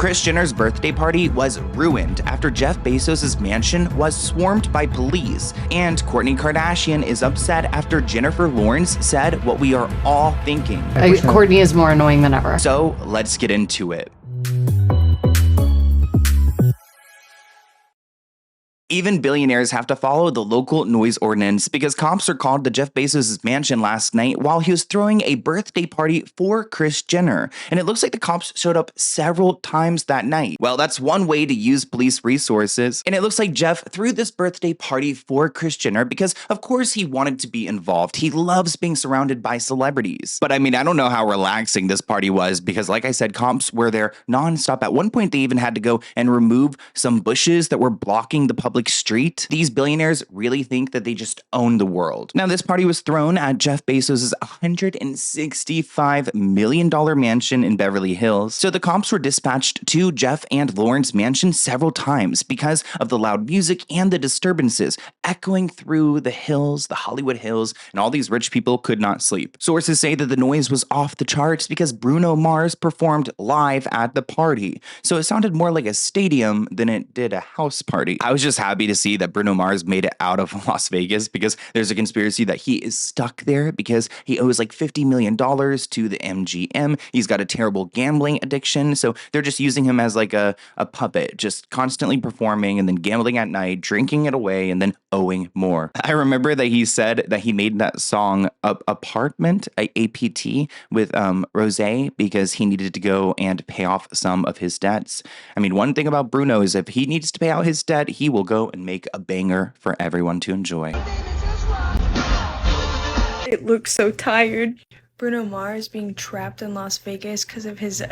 Kris Jenner's birthday party was ruined after Jeff Bezos' mansion was swarmed by police, and Kourtney Kardashian is upset after Jennifer Lawrence said what we are all thinking. Kourtney is more annoying than ever. So let's get into it. Even billionaires have to follow the local noise ordinance because cops are called to Jeff Bezos' mansion last night while he was throwing a birthday party for Kris Jenner. And it looks like the cops showed up several times that night. Well, that's one way to use police resources. And it looks like Jeff threw this birthday party for Kris Jenner because, of course, he wanted to be involved. He loves being surrounded by celebrities. But I mean, I don't know how relaxing this party was because, like I said, cops were there nonstop. At one point, they even had to go and remove some bushes that were blocking the public street. These billionaires really think that they just own the world. Now, this party was thrown at Jeff Bezos' $165 million mansion in Beverly Hills. So the cops were dispatched to Jeff and Lauren's mansion several times because of the loud music and the disturbances echoing through the hills, the Hollywood Hills, and all these rich people could not sleep. Sources say that the noise was off the charts because Bruno Mars performed live at the party. So it sounded more like a stadium than it did a house party. I was just happy to see that Bruno Mars made it out of Las Vegas because there's a conspiracy that he is stuck there because he owes like $50 million to the MGM. He's got a terrible gambling addiction. So they're just using him as like a puppet, just constantly performing and then gambling at night, drinking it away, and then owing more. I remember that he said that he made that song Apartment, APT, with Rose because he needed to go and pay off some of his debts. I mean, one thing about Bruno is if he needs to pay out his debt, he will go and make a banger for everyone to enjoy. It looks so tired. Bruno Mars being trapped in Las Vegas because of his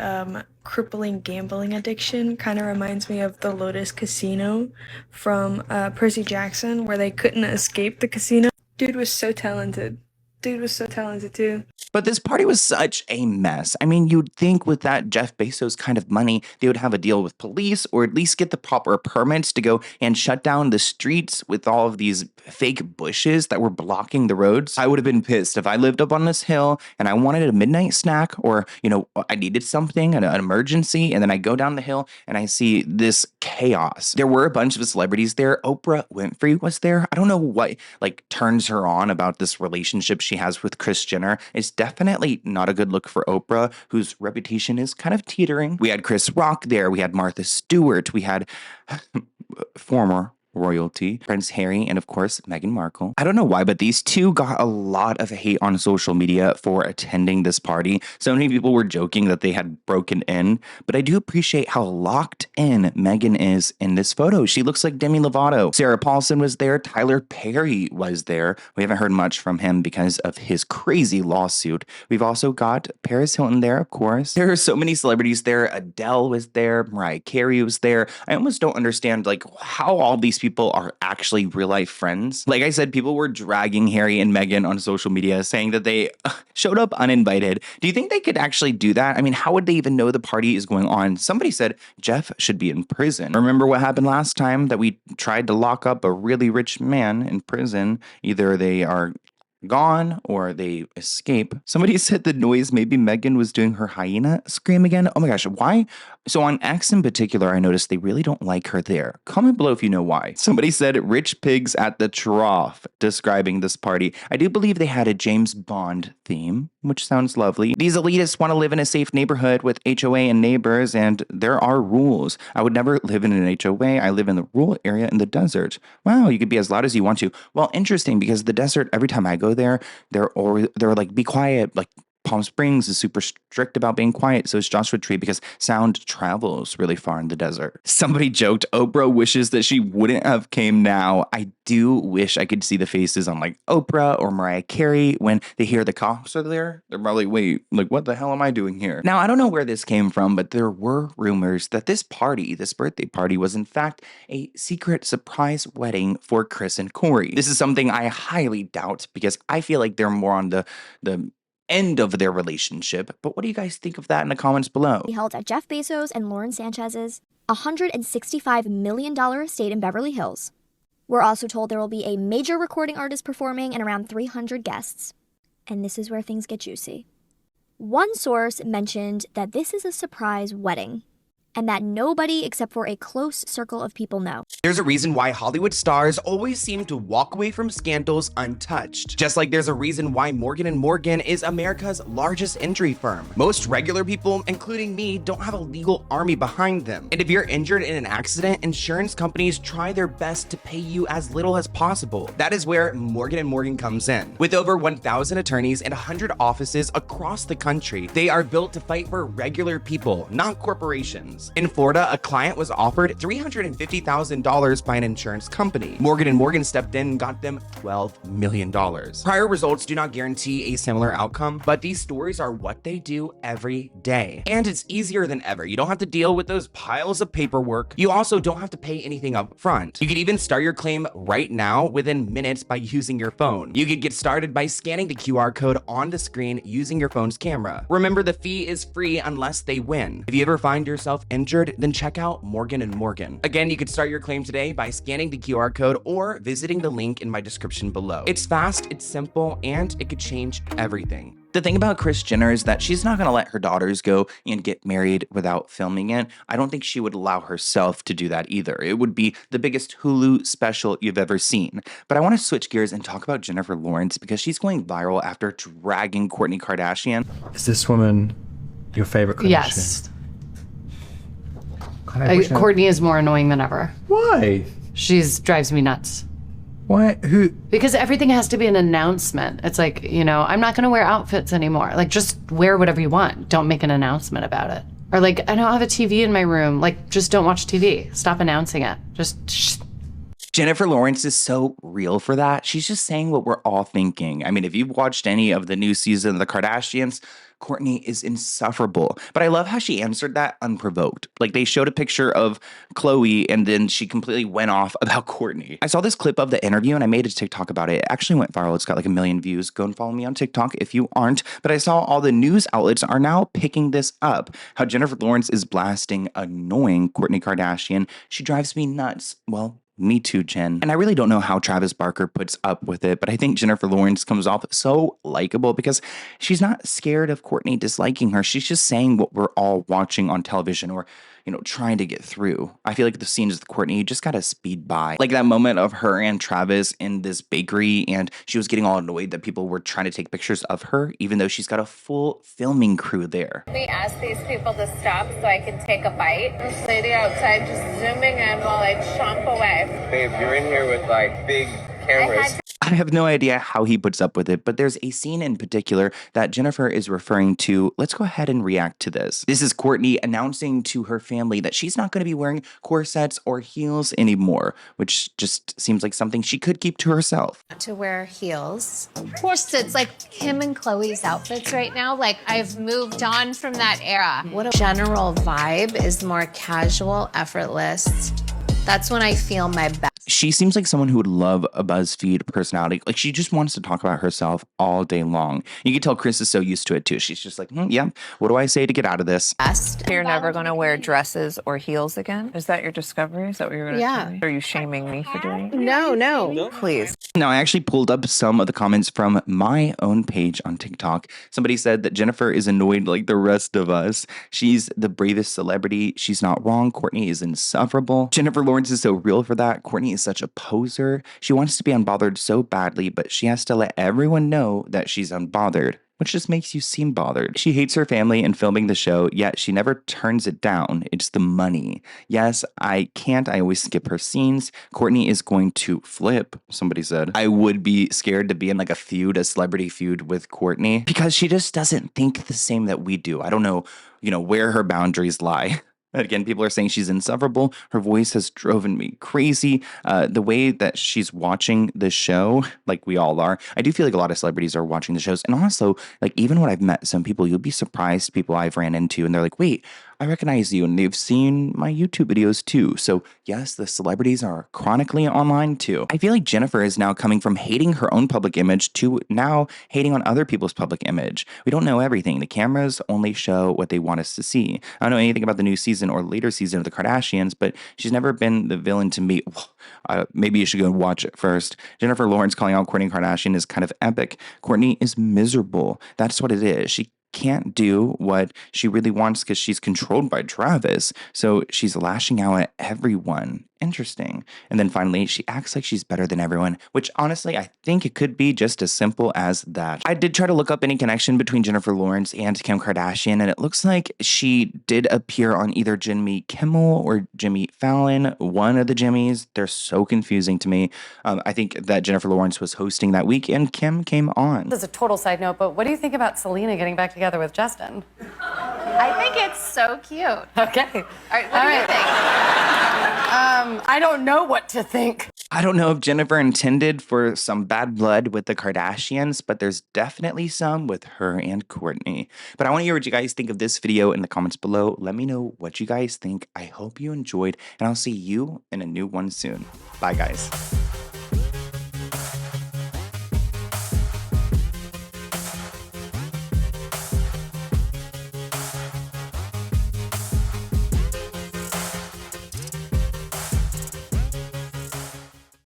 crippling gambling addiction kind of reminds me of the Lotus Casino from Percy Jackson, where they couldn't escape the casino. Dude was so talented. Dude was so talented too. But this party was such a mess. I mean, you'd think with that Jeff Bezos kind of money, they would have a deal with police or at least get the proper permits to go and shut down the streets with all of these fake bushes that were blocking the roads. I would have been pissed if I lived up on this hill and I wanted a midnight snack or, you know, I needed something, an emergency, and then I go down the hill and I see this chaos. There were a bunch of celebrities there. Oprah Winfrey was there. I don't know what like turns her on about this relationship she has with Kris Jenner. It's definitely not a good look for Oprah, whose reputation is kind of teetering. We had Chris Rock there. We had Martha Stewart. We had former royalty, Prince Harry, and of course, Meghan Markle. I don't know why, but these two got a lot of hate on social media for attending this party. So many people were joking that they had broken in, but I do appreciate how locked in Meghan is in this photo. She looks like Demi Lovato. Sarah Paulson was there. Tyler Perry was there. We haven't heard much from him because of his crazy lawsuit. We've also got Paris Hilton there, of course. There are so many celebrities there. Adele was there. Mariah Carey was there. I almost don't understand like how all these people are actually real life friends. Like I said, people were dragging Harry and Meghan on social media saying that they showed up uninvited. Do you think they could actually do that? I mean, how would they even know the party is going on? Somebody said Jeff should be in prison. Remember what happened last time that we tried to lock up a really rich man in prison? Either they are gone or they escape. Somebody said the noise, maybe Meghan was doing her hyena scream again. Oh my gosh, why? So on X in particular, I noticed they really don't like her there. Comment below if you know why. Somebody said rich pigs at the trough, describing this party. I do believe they had a James Bond theme, which sounds lovely. These elitists want to live in a safe neighborhood with HOA and neighbors, and there are rules. I would never live in an HOA. I live in the rural area in the desert. Wow, you could be as loud as you want to. Well, interesting, because the desert, every time I go there, they're like, be quiet, like Palm Springs is super strict about being quiet. So is Joshua Tree because sound travels really far in the desert. Somebody joked, Oprah wishes that she wouldn't have came now. I do wish I could see the faces on like Oprah or Mariah Carey when they hear the cops are there. They're probably, wait, like what the hell am I doing here? Now, I don't know where this came from, but there were rumors that this party, this birthday party, was in fact a secret surprise wedding for Kris and Corey. This is something I highly doubt because I feel like they're more on the end of their relationship. But what do you guys think of that in the comments below? Held at Jeff Bezos and Lauren Sanchez's $165 million estate in Beverly Hills. We're also told there will be a major recording artist performing and around 300 guests. And this is where things get juicy. One source mentioned that this is a surprise wedding. and that nobody except for a close circle of people know. There's a reason why Hollywood stars always seem to walk away from scandals untouched. Just like there's a reason why Morgan & Morgan is America's largest injury firm. Most regular people, including me, don't have a legal army behind them. And if you're injured in an accident, insurance companies try their best to pay you as little as possible. That is where Morgan & Morgan comes in. With over 1,000 attorneys and 100 offices across the country, they are built to fight for regular people, not corporations. In Florida, a client was offered $350,000 by an insurance company. Morgan & Morgan stepped in and got them $12 million. Prior results do not guarantee a similar outcome, but these stories are what they do every day. And it's easier than ever. You don't have to deal with those piles of paperwork. You also don't have to pay anything up front. You can even start your claim right now within minutes by using your phone. You could get started by scanning the QR code on the screen using your phone's camera. Remember, the fee is free unless they win. If you ever find yourself injured, then check out Morgan & Morgan. Again, you can start your claim today by scanning the QR code or visiting the link in my description below. It's fast, it's simple, and it could change everything. The thing about Kris Jenner is that she's not going to let her daughters go and get married without filming it. I don't think she would allow herself to do that either. It would be the biggest Hulu special you've ever seen. But I want to switch gears and talk about Jennifer Lawrence because she's going viral after dragging Kourtney Kardashian. Is this woman your favorite Kardashian? Yes. Kourtney is more annoying than ever. Why? Drives me nuts. Why? Who? Because everything has to be an announcement. It's like, you know, I'm not going to wear outfits anymore. Like, just wear whatever you want. Don't make an announcement about it. Or like, I don't have a TV in my room. Like, just don't watch TV. Stop announcing it. Just Jennifer Lawrence is so real for that. She's just saying what we're all thinking. I mean, if you've watched any of the new season of The Kardashians, Kourtney is insufferable. But I love how she answered that unprovoked. Like, they showed a picture of Khloe and then she completely went off about Kourtney. I saw this clip of the interview and I made a TikTok about it. It actually went viral. It's got like 1 million views. Go and follow me on TikTok if you aren't. But I saw all the news outlets are now picking this up. How Jennifer Lawrence is blasting annoying Kourtney Kardashian. She drives me nuts. Well, me too, Jen. And I really don't know how Travis Barker puts up with it, but I think Jennifer Lawrence comes off so likable because she's not scared of Kourtney disliking her. She's just saying what we're all watching on television or, you know, trying to get through. I feel like the scenes with Kourtney, you just gotta speed by. Like that moment of her and Travis in this bakery and she was getting all annoyed that people were trying to take pictures of her, even though she's got a full filming crew there. We asked these people to stop so I can take a bite. This lady outside just zooming in while I chomp away. Babe, you're in here with like big cameras. I have no idea how he puts up with it, but there's a scene in particular that Jennifer is referring to. Let's go ahead and react to this. This is Kourtney announcing to her family that she's not going to be wearing corsets or heels anymore, which just seems like something she could keep to herself. To wear heels. Corsets, like Kim and Chloe's outfits right now, like I've moved on from that era. What a general vibe is more casual, effortless. That's when I feel my best. She seems like someone who would love a BuzzFeed personality. Like, she just wants to talk about herself all day long. You can tell Kris is so used to it, too. She's just like, yeah, what do I say to get out of this? You're never going to wear dresses or heels again? Is that your discovery? Is that what you're going to tell me? Are you shaming me for doing it? No. Please. Now, I actually pulled up some of the comments from my own page on TikTok. Somebody said that Jennifer is annoyed like the rest of us. She's the bravest celebrity. She's not wrong. Kourtney is insufferable. Jennifer Lawrence is so real for that. Kourtney is such a poser. She wants to be unbothered so badly, but she has to let everyone know that she's unbothered, which just makes you seem bothered. She hates her family and filming the show, yet she never turns it down. It's the money. Yes, I always skip her scenes. Kourtney is going to flip, somebody said. I would be scared to be in like a celebrity feud with Kourtney because she just doesn't think the same that we do. I don't know, where her boundaries lie. Again, people are saying she's insufferable. Her voice has driven me crazy. The way that she's watching the show, like we all are, I do feel like a lot of celebrities are watching the shows. And also, like, even when I've met some people, you'll be surprised, people I've ran into, and they're like, wait, I recognize you, and they've seen my YouTube videos too. So yes, the celebrities are chronically online too. I feel like Jennifer is now coming from hating her own public image to now hating on other people's public image. We don't know everything. The cameras only show what they want us to see. I don't know anything about the new season or later season of The Kardashians, but she's never been the villain to me. Maybe you should go and watch it first. Jennifer Lawrence calling out Kourtney Kardashian is kind of epic. Kourtney is miserable. That's what it is. She can't do what she really wants because she's controlled by Travis. So she's lashing out at everyone. Interesting. And then finally, she acts like she's better than everyone, which honestly, I think it could be just as simple as that. I did try to look up any connection between Jennifer Lawrence and Kim Kardashian, and it looks like she did appear on either Jimmy Kimmel or Jimmy Fallon, one of the Jimmys. They're so confusing to me. I think that Jennifer Lawrence was hosting that week and Kim came on. This is a total side note, but what do you think about Selena getting back together with Justin? I think it's so cute. Okay. All right, what do you think? I don't know what to think. I don't know if Jennifer intended for some bad blood with the Kardashians, but there's definitely some with her and Kourtney. But I want to hear what you guys think of this video in the comments below. Let me know what you guys think. I hope you enjoyed, and I'll see you in a new one soon. Bye, guys.